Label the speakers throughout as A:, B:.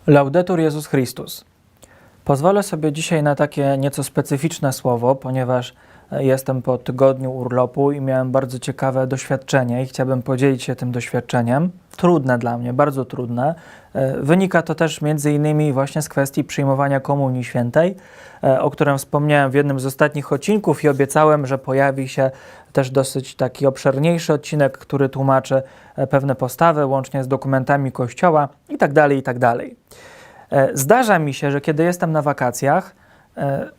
A: Laudetur Jezus Chrystus. Pozwolę sobie dzisiaj na takie nieco specyficzne słowo, ponieważ jestem po tygodniu urlopu i miałem bardzo ciekawe doświadczenie i chciałbym podzielić się tym doświadczeniem. Trudne dla mnie, bardzo trudne. Wynika to też między innymi właśnie z kwestii przyjmowania Komunii Świętej, o którym wspomniałem w jednym z ostatnich odcinków i obiecałem, że pojawi się też dosyć taki obszerniejszy odcinek, który tłumaczy pewne postawy, łącznie z dokumentami Kościoła itd., itd. Zdarza mi się, że kiedy jestem na wakacjach,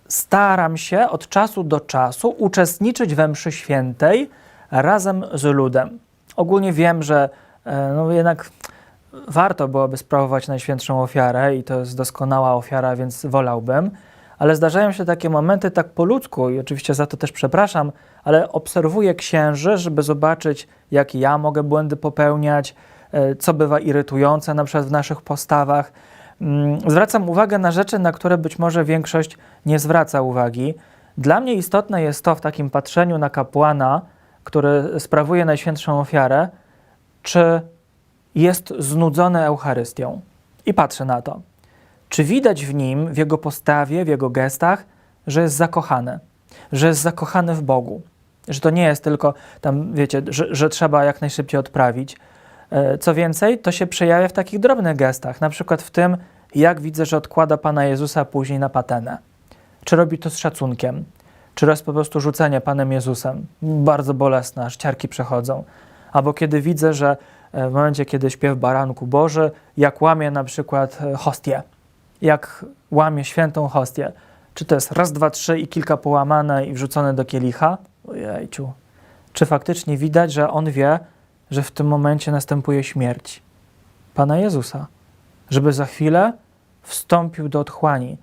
A: staram się od czasu do czasu uczestniczyć we mszy świętej razem z ludem. Ogólnie wiem, że jednak warto byłoby sprawować Najświętszą Ofiarę i to jest doskonała ofiara, więc wolałbym, ale zdarzają się takie momenty tak po ludzku i oczywiście za to też przepraszam, ale obserwuję księży, żeby zobaczyć, jakie ja mogę błędy popełniać, co bywa irytujące na przykład w naszych postawach. Zwracam uwagę na rzeczy, na które być może większość nie zwraca uwagi. Dla mnie istotne jest to w takim patrzeniu na kapłana, który sprawuje Najświętszą Ofiarę, czy jest znudzony Eucharystią. I patrzę na to. Czy widać w nim, w jego postawie, w jego gestach, że jest zakochany w Bogu. Że to nie jest tylko tam, wiecie, że trzeba jak najszybciej odprawić. Co więcej, to się przejawia w takich drobnych gestach, na przykład w tym, jak widzę, że odkłada Pana Jezusa później na patenę. Czy robi to z szacunkiem, czy raz po prostu rzucenie Panem Jezusem. Bardzo bolesne, aż ciarki przechodzą. Albo kiedy widzę, że w momencie, kiedy śpiew Baranku Boży, jak łamie na przykład hostię, jak łamie świętą hostię. Czy to jest raz, dwa, trzy i kilka połamane i wrzucone do kielicha? Ojejciu. Czy faktycznie widać, że on wie, że w tym momencie następuje śmierć Pana Jezusa, żeby za chwilę wstąpił do otchłani,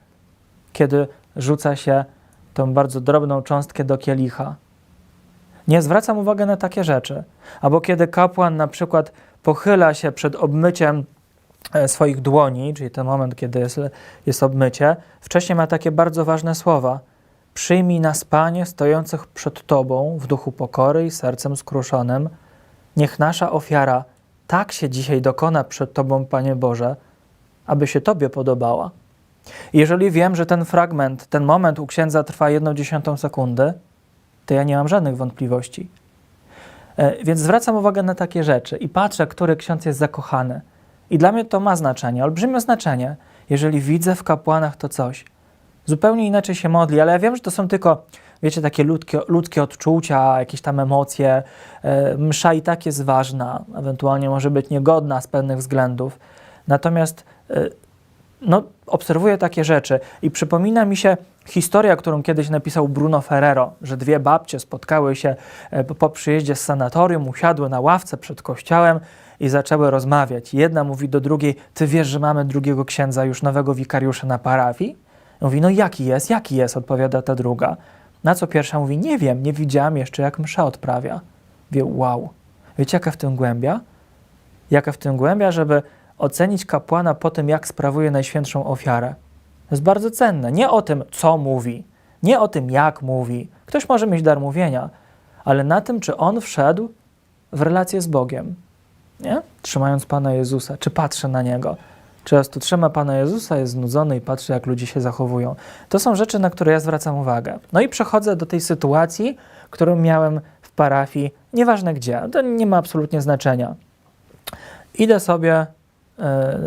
A: kiedy rzuca się tą bardzo drobną cząstkę do kielicha. Nie zwracam uwagi na takie rzeczy. Albo kiedy kapłan na przykład pochyla się przed obmyciem swoich dłoni, czyli ten moment, kiedy jest obmycie, wcześniej ma takie bardzo ważne słowa. Przyjmij nas, Panie, stojących przed Tobą w duchu pokory i sercem skruszonym. Niech nasza ofiara tak się dzisiaj dokona przed Tobą, Panie Boże, aby się Tobie podobała. Jeżeli wiem, że ten fragment, ten moment u księdza trwa 1/10 sekundy, to ja nie mam żadnych wątpliwości. Więc zwracam uwagę na takie rzeczy i patrzę, który ksiądz jest zakochany. I dla mnie to ma znaczenie, olbrzymie znaczenie, jeżeli widzę w kapłanach to coś. Zupełnie inaczej się modli, ale ja wiem, że to są tylko, wiecie, takie ludzkie odczucia, jakieś tam emocje. Msza i tak jest ważna, ewentualnie może być niegodna z pewnych względów. Natomiast obserwuję takie rzeczy i przypomina mi się historia, którą kiedyś napisał Bruno Ferrero, że dwie babcie spotkały się po przyjeździe z sanatorium, usiadły na ławce przed kościołem i zaczęły rozmawiać. Jedna mówi do drugiej, ty wiesz, że mamy drugiego księdza, już nowego wikariusza na parafii? Mówi, no jaki jest, odpowiada ta druga. Na co pierwsza mówi, nie wiem, nie widziałam jeszcze, jak msza odprawia. Wie, wow. Wiecie, jaka w tym głębia? Jaka w tym głębia, żeby ocenić kapłana po tym, jak sprawuje Najświętszą Ofiarę. To jest bardzo cenne. Nie o tym, co mówi, nie o tym, jak mówi. Ktoś może mieć dar mówienia, ale na tym, czy on wszedł w relację z Bogiem. Nie? Trzymając Pana Jezusa, czy patrzy na Niego. Czy raz tu trzyma Pana Jezusa, jest znudzony i patrzy, jak ludzie się zachowują. To są rzeczy, na które ja zwracam uwagę. No i przechodzę do tej sytuacji, którą miałem w parafii, nieważne gdzie. To nie ma absolutnie znaczenia. Idę sobie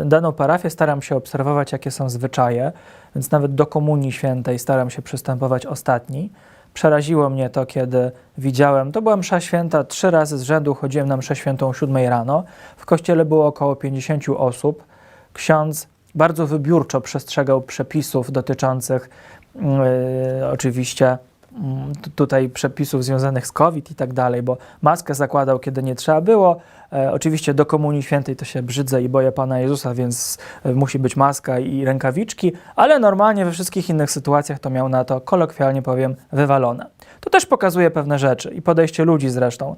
A: daną parafię, staram się obserwować, jakie są zwyczaje, więc nawet do Komunii Świętej staram się przystępować ostatni. Przeraziło mnie to, kiedy widziałem, to była msza święta, 3 razy z rzędu chodziłem na mszę świętą o 7 rano. W kościele było około 50 osób. Ksiądz bardzo wybiórczo przestrzegał przepisów dotyczących oczywiście tutaj przepisów związanych z COVID i tak dalej, bo maskę zakładał, kiedy nie trzeba było. Oczywiście do Komunii Świętej to się brzydzę i boję Pana Jezusa, więc musi być maska i rękawiczki, ale normalnie we wszystkich innych sytuacjach to miał na to, kolokwialnie powiem, wywalone. To też pokazuje pewne rzeczy i podejście ludzi zresztą.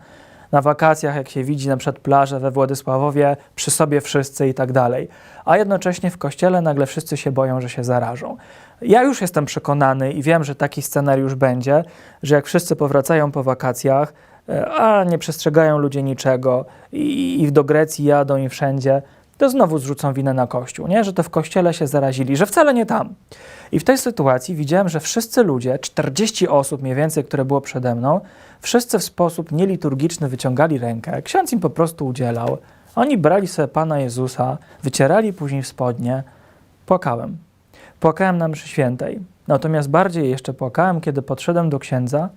A: Na wakacjach, jak się widzi na przykład plażę we Władysławowie, przy sobie wszyscy i tak dalej. A jednocześnie w kościele nagle wszyscy się boją, że się zarażą. Ja już jestem przekonany i wiem, że taki scenariusz będzie, że jak wszyscy powracają po wakacjach, a nie przestrzegają ludzie niczego i do Grecji jadą i wszędzie, to znowu zrzucą winę na Kościół, nie? Że to w Kościele się zarazili, że wcale nie tam. I w tej sytuacji widziałem, że wszyscy ludzie, 40 osób mniej więcej, które było przede mną, wszyscy w sposób nieliturgiczny wyciągali rękę. Ksiądz im po prostu udzielał. Oni brali sobie Pana Jezusa, wycierali później w spodnie. Płakałem. Płakałem na mszy świętej. Natomiast bardziej jeszcze płakałem, kiedy podszedłem do księdza,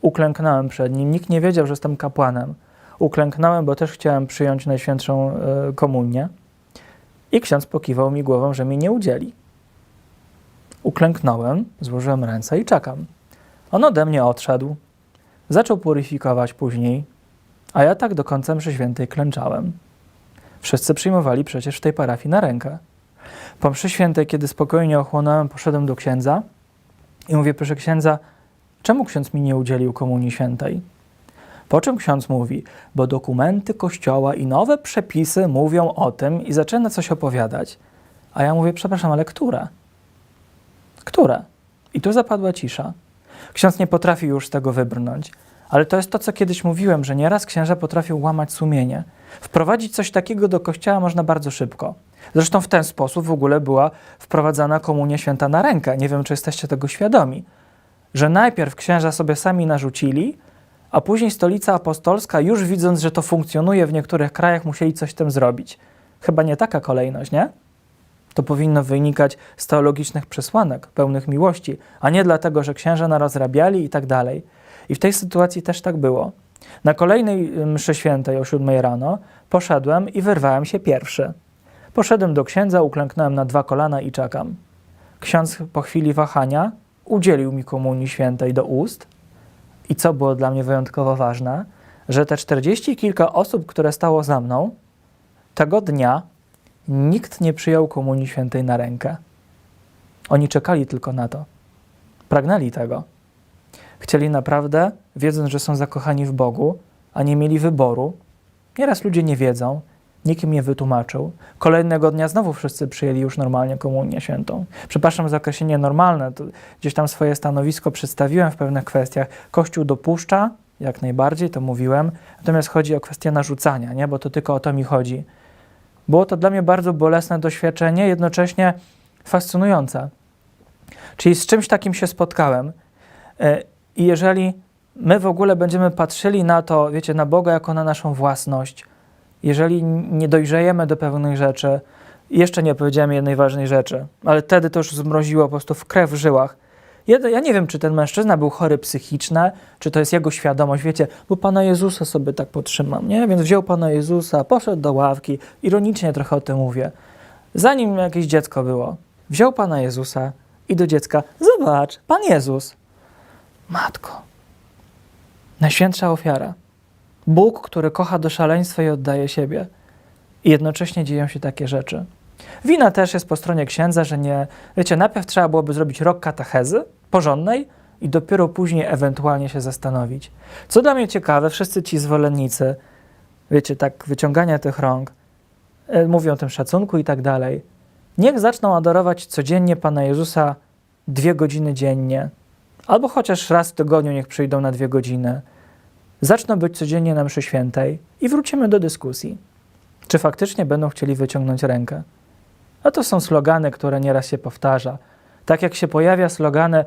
A: uklęknąłem przed nim. Nikt nie wiedział, że jestem kapłanem. Uklęknąłem, bo też chciałem przyjąć Najświętszą Komunię. I ksiądz pokiwał mi głową, że mi nie udzieli. Uklęknąłem, złożyłem ręce i czekam. On ode mnie odszedł. Zaczął puryfikować później, a ja tak do końca mszy świętej klęczałem. Wszyscy przyjmowali przecież w tej parafii na rękę. Po mszy świętej, kiedy spokojnie ochłonąłem, poszedłem do księdza i mówię: proszę księdza, czemu ksiądz mi nie udzielił Komunii Świętej? Po czym ksiądz mówi: bo dokumenty Kościoła i nowe przepisy mówią o tym, i zaczyna coś opowiadać. A ja mówię: przepraszam, ale które? Które? I tu zapadła cisza. Ksiądz nie potrafił już z tego wybrnąć. Ale to jest to, co kiedyś mówiłem, że nieraz księża potrafią łamać sumienie. Wprowadzić coś takiego do Kościoła można bardzo szybko. Zresztą w ten sposób w ogóle była wprowadzana Komunia Święta na rękę. Nie wiem, czy jesteście tego świadomi. Że najpierw księża sobie sami narzucili, a później Stolica Apostolska, już widząc, że to funkcjonuje w niektórych krajach, musieli coś z tym zrobić. Chyba nie taka kolejność, nie? To powinno wynikać z teologicznych przesłanek, pełnych miłości, a nie dlatego, że księża narozrabiali i tak dalej. I w tej sytuacji też tak było. Na kolejnej mszy świętej o 7 rano poszedłem i wyrwałem się pierwszy. Poszedłem do księdza, uklęknąłem na 2 kolana i czekam. Ksiądz po chwili wahania udzielił mi Komunii Świętej do ust. I co było dla mnie wyjątkowo ważne, że te 40 kilka osób, które stało za mną, tego dnia nikt nie przyjął Komunii Świętej na rękę. Oni czekali tylko na to. Pragnęli tego. Chcieli naprawdę, wiedząc, że są zakochani w Bogu, a nie mieli wyboru. Nieraz ludzie nie wiedzą, nikt im nie wytłumaczył. Kolejnego dnia znowu wszyscy przyjęli już normalnie Komunię Świętą. Przepraszam za określenie normalne, to gdzieś tam swoje stanowisko przedstawiłem w pewnych kwestiach. Kościół dopuszcza, jak najbardziej, to mówiłem, natomiast chodzi o kwestię narzucania, nie? Bo to tylko o to mi chodzi. Było to dla mnie bardzo bolesne doświadczenie, jednocześnie fascynujące. Czyli z czymś takim się spotkałem. I jeżeli my w ogóle będziemy patrzyli na to, wiecie, na Boga jako na naszą własność, jeżeli nie dojrzejemy do pewnych rzeczy, jeszcze nie powiedziałem jednej ważnej rzeczy, ale wtedy to już zmroziło po prostu w krew w żyłach. Ja nie wiem, czy ten mężczyzna był chory psychicznie, czy to jest jego świadomość, wiecie, bo Pana Jezusa sobie tak potrzymam, nie? Więc wziął Pana Jezusa, poszedł do ławki, ironicznie trochę o tym mówię. Zanim jakieś dziecko było, wziął Pana Jezusa i do dziecka: zobacz, Pan Jezus. Matko, najświętsza ofiara. Bóg, który kocha do szaleństwa i oddaje siebie. I jednocześnie dzieją się takie rzeczy. Wina też jest po stronie księdza, że nie... Wiecie, najpierw trzeba byłoby zrobić rok katechezy porządnej i dopiero później ewentualnie się zastanowić. Co dla mnie ciekawe, wszyscy ci zwolennicy, wiecie, tak wyciągania tych rąk, mówią o tym szacunku i tak dalej. Niech zaczną adorować codziennie Pana Jezusa 2 godziny dziennie, albo chociaż raz w tygodniu niech przyjdą na 2 godziny. Zaczną być codziennie na mszy świętej i wrócimy do dyskusji. Czy faktycznie będą chcieli wyciągnąć rękę? A to są slogany, które nieraz się powtarza. Tak jak się pojawia slogany,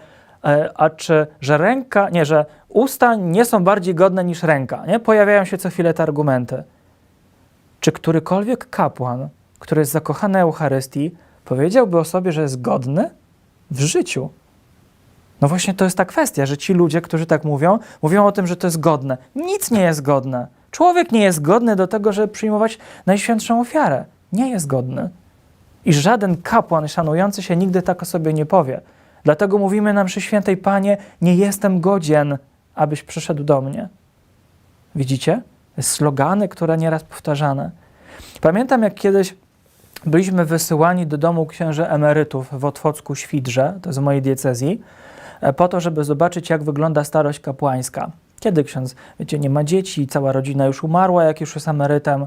A: że usta nie są bardziej godne niż ręka, nie? Pojawiają się co chwilę te argumenty. Czy którykolwiek kapłan, który jest zakochany Eucharystii, powiedziałby o sobie, że jest godny w życiu? No właśnie to jest ta kwestia, że ci ludzie, którzy tak mówią o tym, że to jest godne. Nic nie jest godne. Człowiek nie jest godny do tego, żeby przyjmować najświętszą ofiarę. Nie jest godny. I żaden kapłan szanujący się nigdy tak o sobie nie powie. Dlatego mówimy na mszy świętej: Panie, nie jestem godzien, abyś przyszedł do mnie. Widzicie? Slogany, które nieraz powtarzane. Pamiętam, jak kiedyś byliśmy wysyłani do domu księży emerytów w Otwocku-Świdrze, to jest w mojej diecezji, po to, żeby zobaczyć, jak wygląda starość kapłańska. Kiedy ksiądz, wiecie, nie ma dzieci, cała rodzina już umarła, jak już jest emerytem.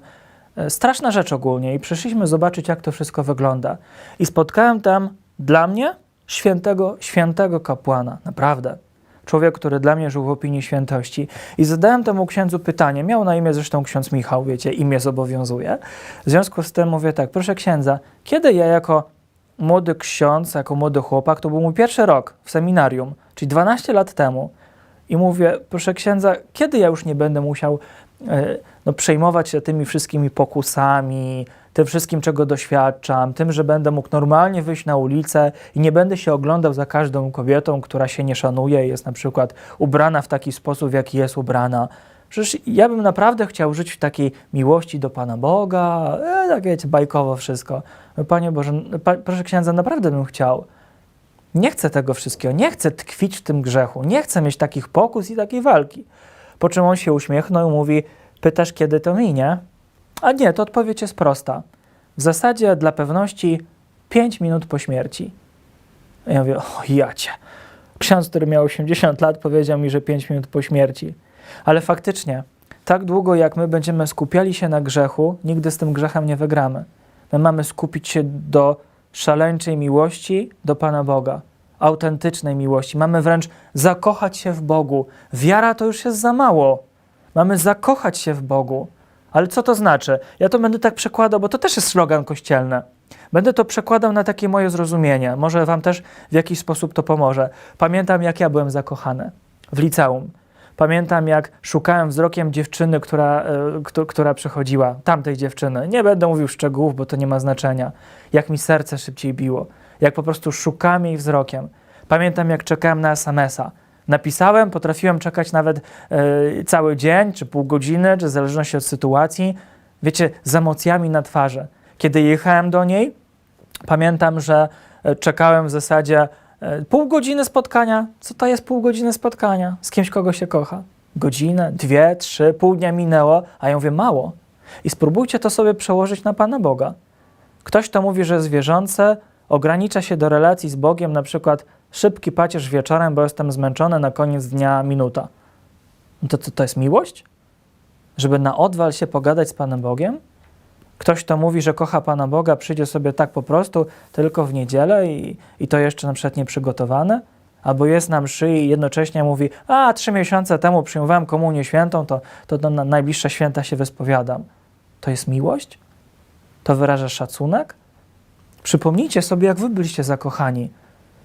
A: Straszna rzecz ogólnie. I przyszliśmy zobaczyć, jak to wszystko wygląda. I spotkałem tam dla mnie świętego kapłana. Naprawdę. Człowiek, który dla mnie żył w opinii świętości. I zadałem temu księdzu pytanie. Miał na imię zresztą ksiądz Michał, wiecie, imię zobowiązuje. W związku z tym mówię tak: proszę księdza, kiedy ja jako młody ksiądz, jako młody chłopak, to był mój pierwszy rok w seminarium, czyli 12 lat temu, i mówię: proszę księdza, kiedy ja już nie będę musiał przejmować się tymi wszystkimi pokusami, tym wszystkim, czego doświadczam, tym, że będę mógł normalnie wyjść na ulicę i nie będę się oglądał za każdą kobietą, która się nie szanuje i jest na przykład ubrana w taki sposób, w jaki jest ubrana. Przecież ja bym naprawdę chciał żyć w takiej miłości do Pana Boga, tak wiecie, bajkowo wszystko. Panie Boże, proszę księdza, naprawdę bym chciał. Nie chcę tego wszystkiego, nie chcę tkwić w tym grzechu, nie chcę mieć takich pokus i takiej walki. Po czym on się uśmiechnął i mówi: pytasz, kiedy to minie? A nie, to odpowiedź jest prosta. W zasadzie dla pewności 5 minut po śmierci. I ja mówię: o jacie. Ksiądz, który miał 80 lat, powiedział mi, że 5 minut po śmierci. Ale faktycznie, tak długo jak my będziemy skupiali się na grzechu, nigdy z tym grzechem nie wygramy. My mamy skupić się do szaleńczej miłości do Pana Boga, autentycznej miłości. Mamy wręcz zakochać się w Bogu. Wiara to już jest za mało. Mamy zakochać się w Bogu. Ale co to znaczy? Ja to będę tak przekładał, bo to też jest slogan kościelny. Będę to przekładał na takie moje zrozumienie. Może wam też w jakiś sposób to pomoże. Pamiętam, jak ja byłem zakochany w liceum. Pamiętam, jak szukałem wzrokiem dziewczyny, która przychodziła, tamtej dziewczyny. Nie będę mówił szczegółów, bo to nie ma znaczenia. Jak mi serce szybciej biło. Jak po prostu szukałem jej wzrokiem. Pamiętam, jak czekałem na SMS-a. Napisałem, potrafiłem czekać nawet cały dzień, czy pół godziny, czy w zależności od sytuacji. Wiecie, z emocjami na twarzy. Kiedy jechałem do niej, pamiętam, że czekałem w zasadzie pół godziny spotkania. Co to jest pół godziny spotkania? Z kimś, kogo się kocha. Godzinę, 2, 3, pół dnia minęło, a ja mówię: mało. I spróbujcie to sobie przełożyć na Pana Boga. Ktoś, kto mówi, że jest wierzący, ogranicza się do relacji z Bogiem, na przykład szybki pacierz wieczorem, bo jestem zmęczony, na koniec dnia minuta. No to jest miłość? Żeby na odwal się pogadać z Panem Bogiem? Ktoś, kto mówi, że kocha Pana Boga, przyjdzie sobie tak po prostu tylko w niedzielę i to jeszcze na przykład nieprzygotowane? Albo jest na mszy i jednocześnie mówi: 3 miesiące temu przyjmowałem komunię świętą, to na najbliższe święta się wyspowiadam. To jest miłość? To wyraża szacunek? Przypomnijcie sobie, jak wy byliście zakochani.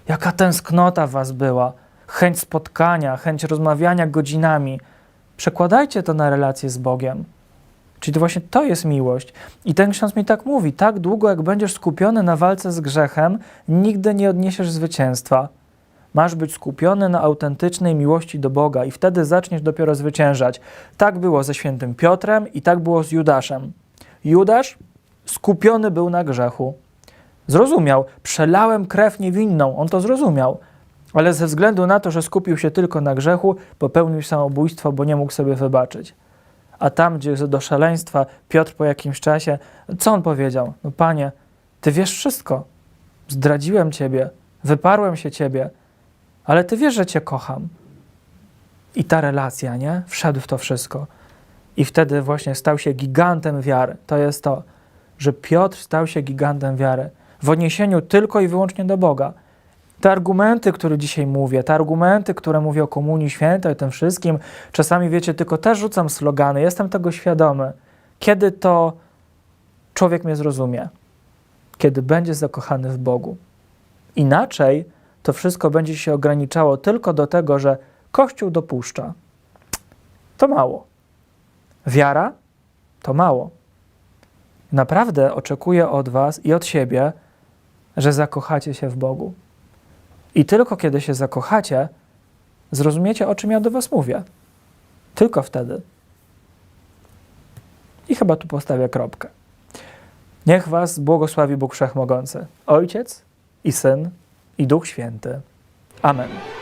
A: Jaka tęsknota w was była. Chęć spotkania, chęć rozmawiania godzinami. Przekładajcie to na relacje z Bogiem. Czyli to właśnie to jest miłość. I ten ksiądz mi tak mówi: tak długo jak będziesz skupiony na walce z grzechem, nigdy nie odniesiesz zwycięstwa. Masz być skupiony na autentycznej miłości do Boga i wtedy zaczniesz dopiero zwyciężać. Tak było ze świętym Piotrem i tak było z Judaszem. Judasz skupiony był na grzechu. Zrozumiał: przelałem krew niewinną. On to zrozumiał. Ale ze względu na to, że skupił się tylko na grzechu, popełnił samobójstwo, bo nie mógł sobie wybaczyć. A tam, gdzie do szaleństwa, Piotr po jakimś czasie, co on powiedział? No Panie, Ty wiesz wszystko. Zdradziłem Ciebie, wyparłem się Ciebie, ale Ty wiesz, że Cię kocham. I ta relacja, nie? Wszedł w to wszystko. I wtedy właśnie stał się gigantem wiary. To jest to, że Piotr stał się gigantem wiary. W odniesieniu tylko i wyłącznie do Boga. Te argumenty, które dzisiaj mówię, te argumenty, które mówię o Komunii Świętej, o tym wszystkim, czasami, wiecie, tylko też rzucam slogany, jestem tego świadomy. Kiedy to człowiek mnie zrozumie? Kiedy będzie zakochany w Bogu. Inaczej to wszystko będzie się ograniczało tylko do tego, że Kościół dopuszcza. To mało. Wiara? To mało. Naprawdę oczekuję od was i od siebie, że zakochacie się w Bogu. I tylko kiedy się zakochacie, zrozumiecie, o czym ja do was mówię. Tylko wtedy. I chyba tu postawię kropkę. Niech was błogosławi Bóg Wszechmogący, Ojciec i Syn i Duch Święty. Amen.